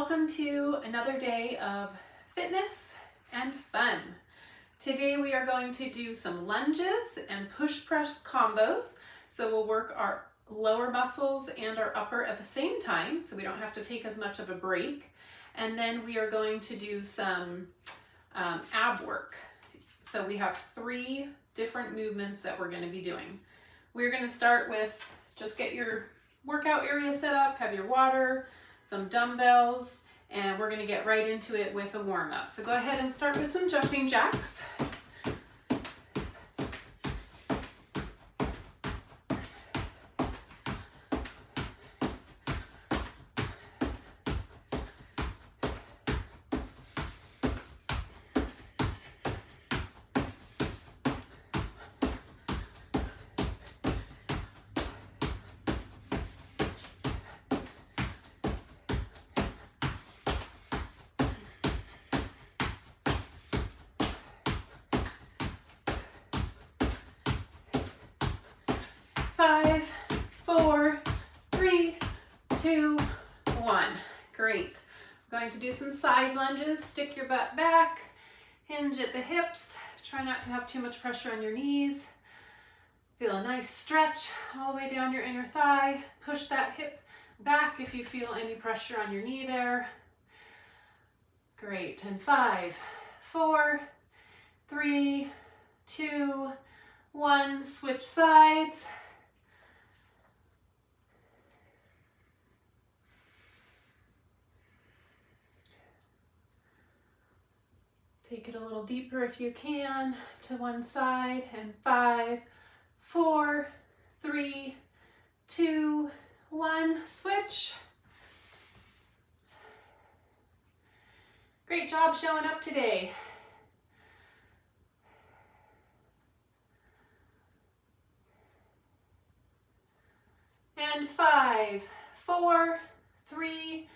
welcome to another day of fitness and fun. Today we are going to do some lunges and push press combos. So we'll work our lower muscles and our upper at the same time, so we don't have to take as much of a break. And then we are going to do some ab work. So we have 3 different movements that we're going to be doing. We're going to start with just get your workout area set up, have your water, some dumbbells, and we're going to get right into it with a warm-up. So go ahead and start with some jumping jacks. Five, 4, 3, 2, 1. Great. We're going to do some side lunges. Stick your butt back, hinge at the hips. Try not to have too much pressure on your knees. Feel a nice stretch all the way down your inner thigh. Push that hip back if you feel any pressure on your knee there. Great. And 5, 4, 3, 2, 1. Switch sides. Take it a little deeper if you can to one side, and 5, 4, 3, 2, 1, switch. Great job showing up today. And 5, 4, 3,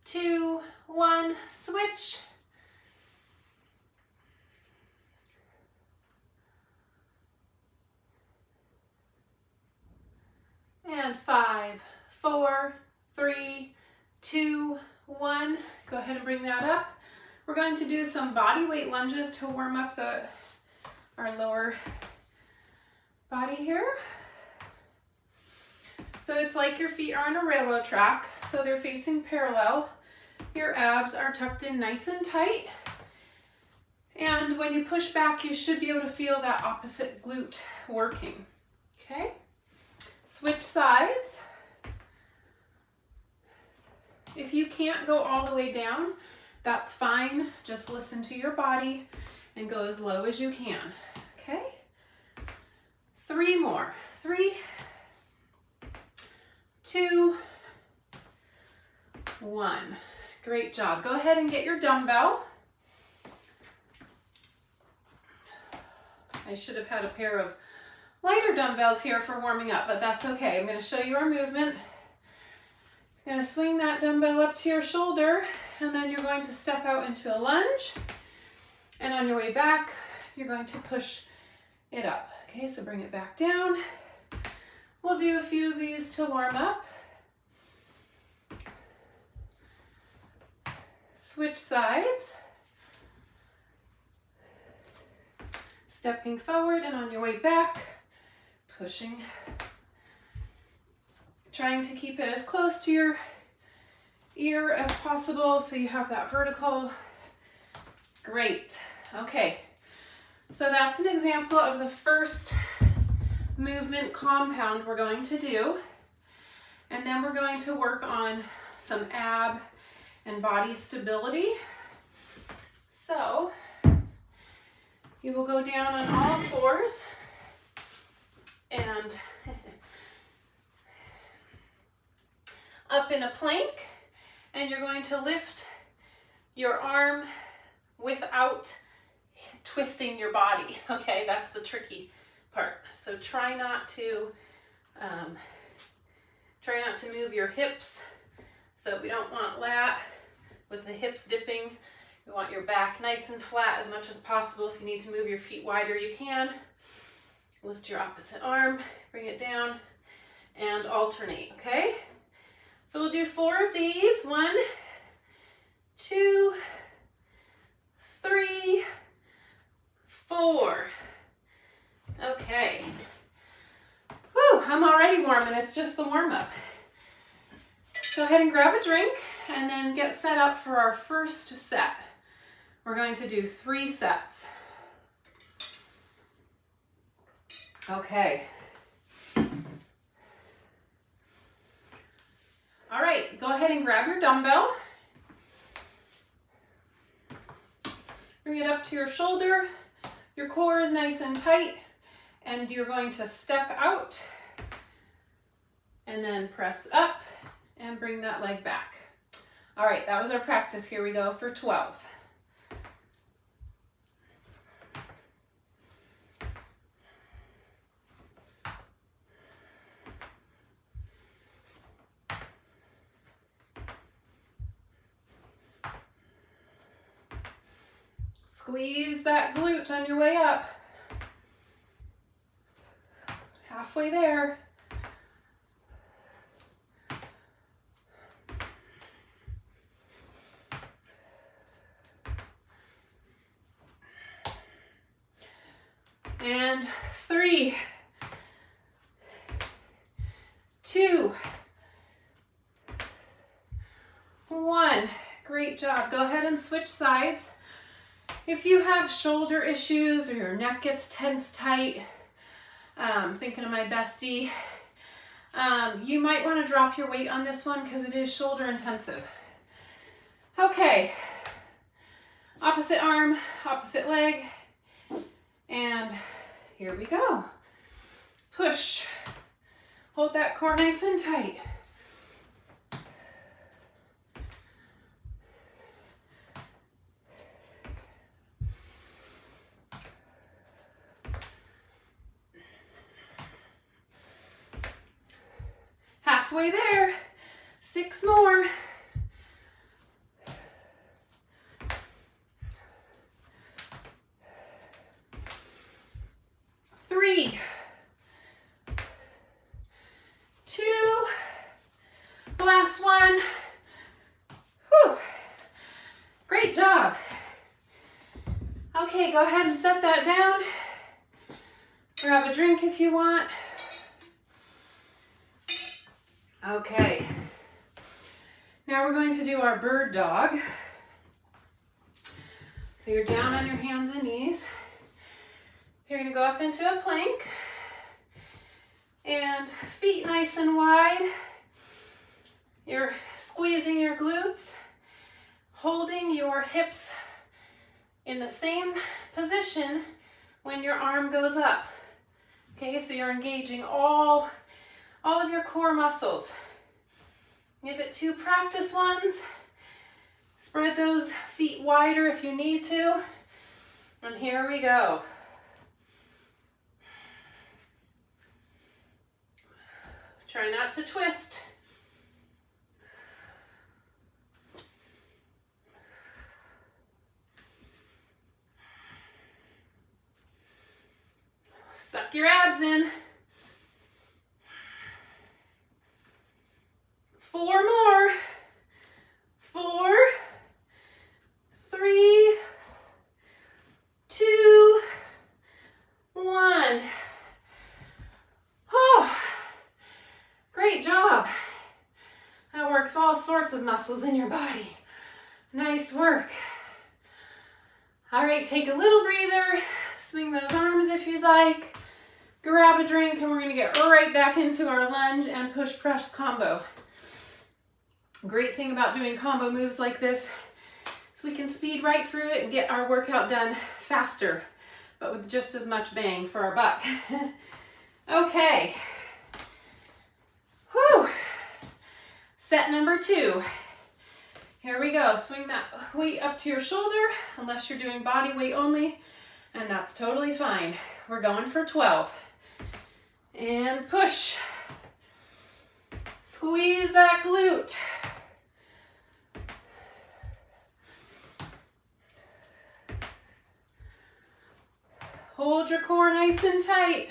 2, 1, switch. And 5, 4, 3, 2, 1. Go ahead and bring that up. We're going to do some body weight lunges to warm up our lower body here. So it's like your feet are on a railroad track, so they're facing parallel. Your abs are tucked in nice and tight. And when you push back, you should be able to feel that opposite glute working. Okay? Switch sides. If you can't go all the way down, that's fine. Just listen to your body and go as low as you can. Okay? 3 more. 3, 2, 1. Great job. Go ahead and get your dumbbell. I should have had a pair of lighter dumbbells here for warming up, but that's okay. I'm going to show you our movement. You're going to swing that dumbbell up to your shoulder, and then you're going to step out into a lunge. And on your way back, you're going to push it up. Okay, so bring it back down. We'll do a few of these to warm up. Switch sides. Stepping forward, and on your way back, pushing, trying to keep it as close to your ear as possible so you have that vertical. Great. Okay, so that's an example of the first movement compound we're going to do, and then we're going to work on some ab and body stability. So you will go down on all fours and up in a plank, and you're going to lift your arm without twisting your body. Okay, that's the tricky part. So try not to move your hips. So we don't want lat with the hips dipping. We want your back nice and flat as much as possible. If you need to move your feet wider, you can. Lift your opposite arm, bring it down, and alternate, okay? So we'll do 4 of these. 1, warm, and it's just the warm-up. Go ahead and grab a drink and then get set up for our first set. We're going to do 3 sets. Okay. All right, go ahead and grab your dumbbell. Bring it up to your shoulder. Your core is nice and tight, and you're going to step out and then press up and bring that leg back. All right, that was our practice. Here we go for 12. Squeeze that glute on your way up. Halfway there. And 3, 2, 1. Great job. Go ahead and switch sides. If you have shoulder issues or your neck gets tense tight, thinking of my bestie, you might want to drop your weight on this one because it is shoulder intensive. Okay, opposite arm, opposite leg, and here we go. Push. Hold that core nice and tight. Halfway there. 6 more. 3, 2, last one. Whew. Great job. Okay, go ahead and set that down. Grab a drink if you want. Okay, now we're going to do our bird dog. So you're down on your hands and knees. You're going to go up into a plank and feet nice and wide. You're squeezing your glutes, holding your hips in the same position when your arm goes up. Okay, so you're engaging all of your core muscles. Give it 2 practice ones. Spread those feet wider if you need to. And here we go. Try not to twist. Suck your abs in. 4 more. 4, 3, 2, 1. Oh, great job. That works all sorts of muscles in your body. Nice work. All right, take a little breather. Swing those arms if you'd like. Grab a drink, and we're gonna get right back into our lunge and push press combo. Great thing about doing combo moves like this is we can speed right through it and get our workout done faster, but with just as much bang for our buck. Okay. Whew. Set number 2. Here we go. Swing that weight up to your shoulder, unless you're doing body weight only, and that's totally fine. We're going for 12. And push. Squeeze that glute. Hold your core nice and tight.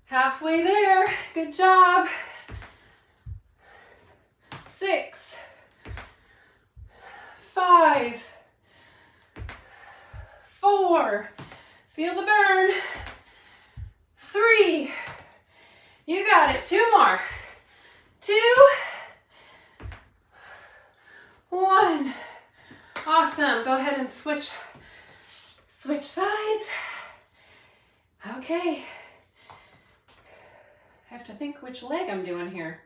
Halfway there. Good job. 6, 5, 4, feel the burn. 3. You got it. 2 more. 2, 1. Awesome. Go ahead and switch sides. Okay. I have to think which leg I'm doing here.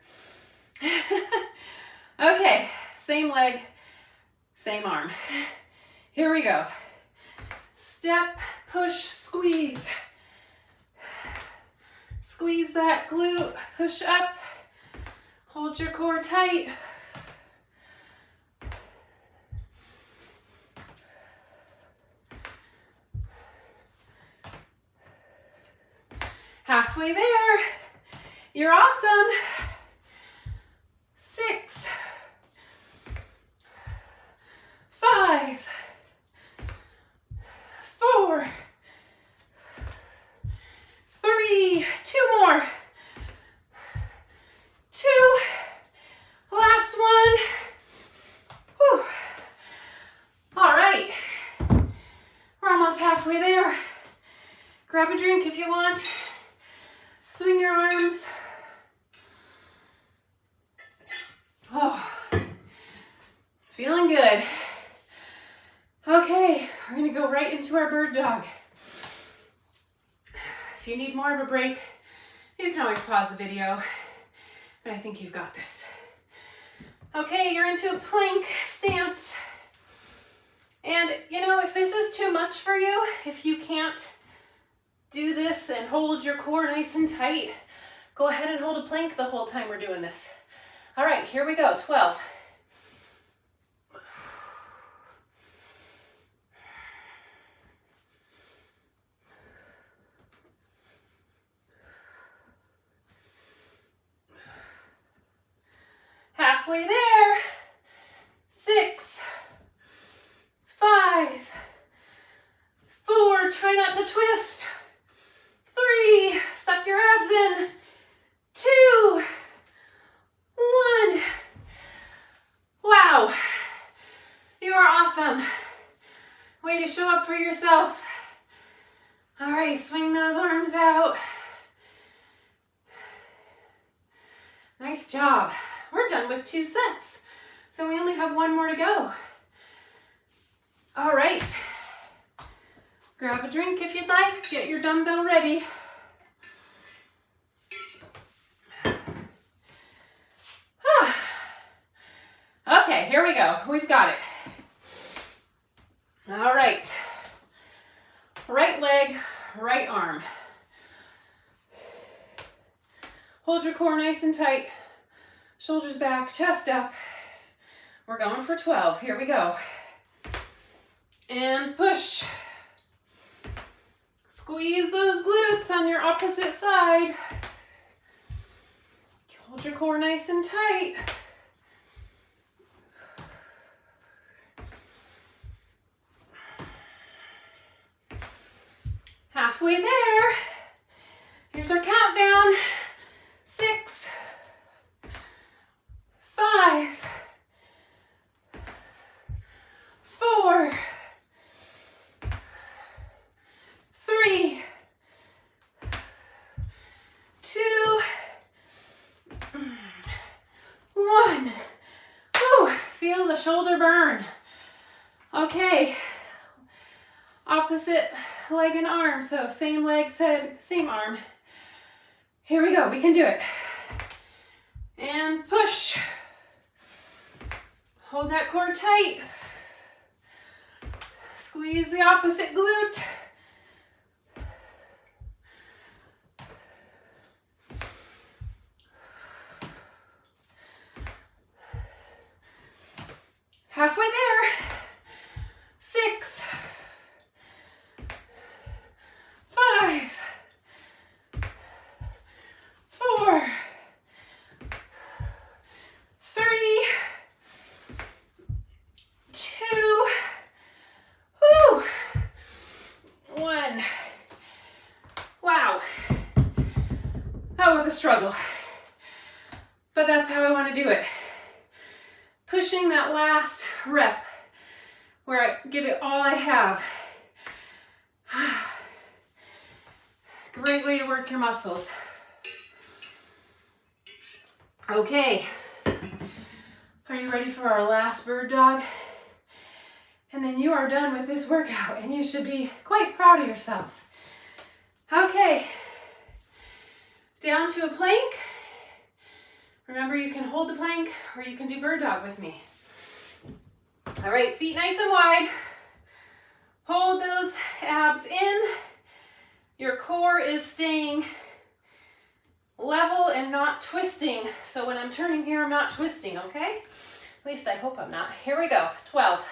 Okay, same leg, same arm. Here we go. Step, push, squeeze. Squeeze that glute, push up. Hold your core tight. Halfway there. You're awesome. 6, 5, 4, 3, 2 more. 2, last one. Whew. All right, we're almost halfway there. Grab a drink if you want. Swing your arms. Oh, feeling good. Okay, we're gonna go right into our bird dog. If you need more of a break, you can always pause the video, but I think you've got this. Okay, you're into a plank stance. And you know, if this is too much for you, if you can't do this and hold your core nice and tight, go ahead and hold a plank the whole time we're doing this. All right, here we go, 12. Halfway there. 6, 5, 4, try not to twist. 3, suck your abs in. 2, 1. Wow, you are awesome. Way to show up for yourself. All right, swing those arms out. Nice job. We're done with 2 sets, so we only have 1 more to go. All right, grab a drink if you'd like, get your dumbbell ready. Okay, here we go. We've got it. All right. Right leg, right arm. Hold your core nice and tight. Shoulders back, chest up. We're going for 12. Here we go. And push. Squeeze those glutes on your opposite side. Hold your core nice and tight. Halfway there. Here's our countdown. 6, 5, 4, 3, 2, 1. Whew, feel the shoulder burn. Okay, opposite leg and arm, so same leg, same arm. Here we go, we can do it. And push. Hold that core tight. Squeeze the opposite glute. Halfway there. 6, 5, 4, 3, 2, 1. Wow, that was a struggle, but that's how I want to do it. Pushing that last rep where I give it all I have. Great way to work your muscles. Okay, are you ready for our last bird dog? And then you are done with this workout and you should be quite proud of yourself. Okay, down to a plank. Remember, you can hold the plank or you can do bird dog with me. All right, feet nice and wide. Hold those abs in. Your core is staying level and not twisting. So when I'm turning here, I'm not twisting, okay? At least I hope I'm not. Here we go, 12.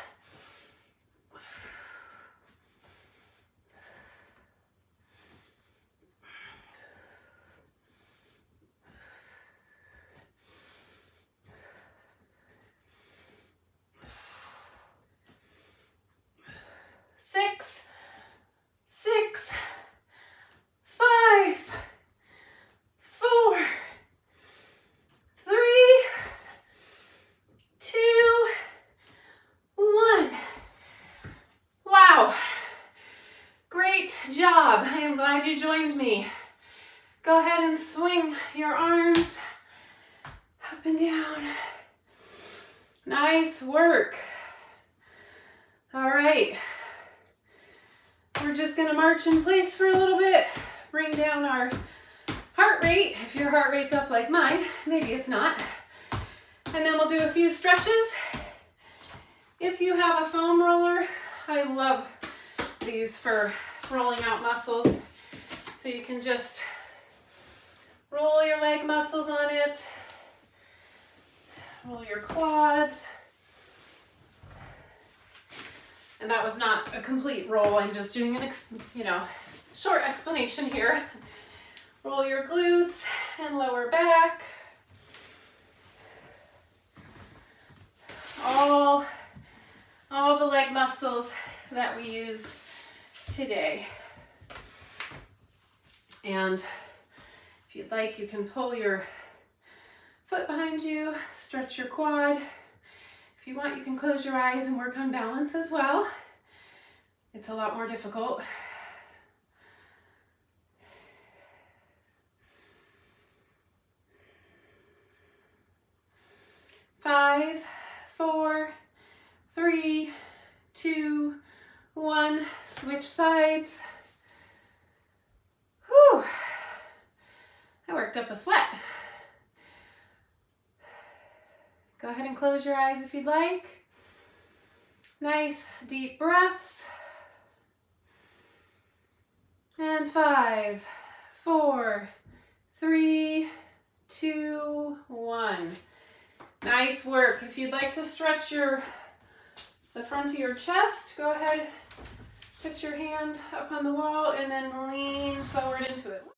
6, 6, 5, 4, 3, 2, 1. Wow. Great job. I am glad you joined me. Go ahead and swing your arms up and down. Nice work. All right. We're just gonna march in place for a little bit, bring down our heart rate. If your heart rate's up like mine, maybe it's not. And then we'll do a few stretches. If you have a foam roller, I love these for rolling out muscles. So you can just roll your leg muscles on it, roll your quads. And that was not a complete roll. I'm just doing an, short explanation here. Roll your glutes and lower back. All the leg muscles that we used today. And if you'd like, you can pull your foot behind you, stretch your quad. If you want, you can close your eyes and work on balance as well. It's a lot more difficult. Five, 4, 3, 2, 1. Switch sides. Whew. I worked up a sweat. Go ahead and close your eyes if you'd like. Nice deep breaths. And 5, 4, 3, 2, 1. Nice work. If you'd like to stretch the front of your chest, go ahead, put your hand up on the wall and then lean forward into it.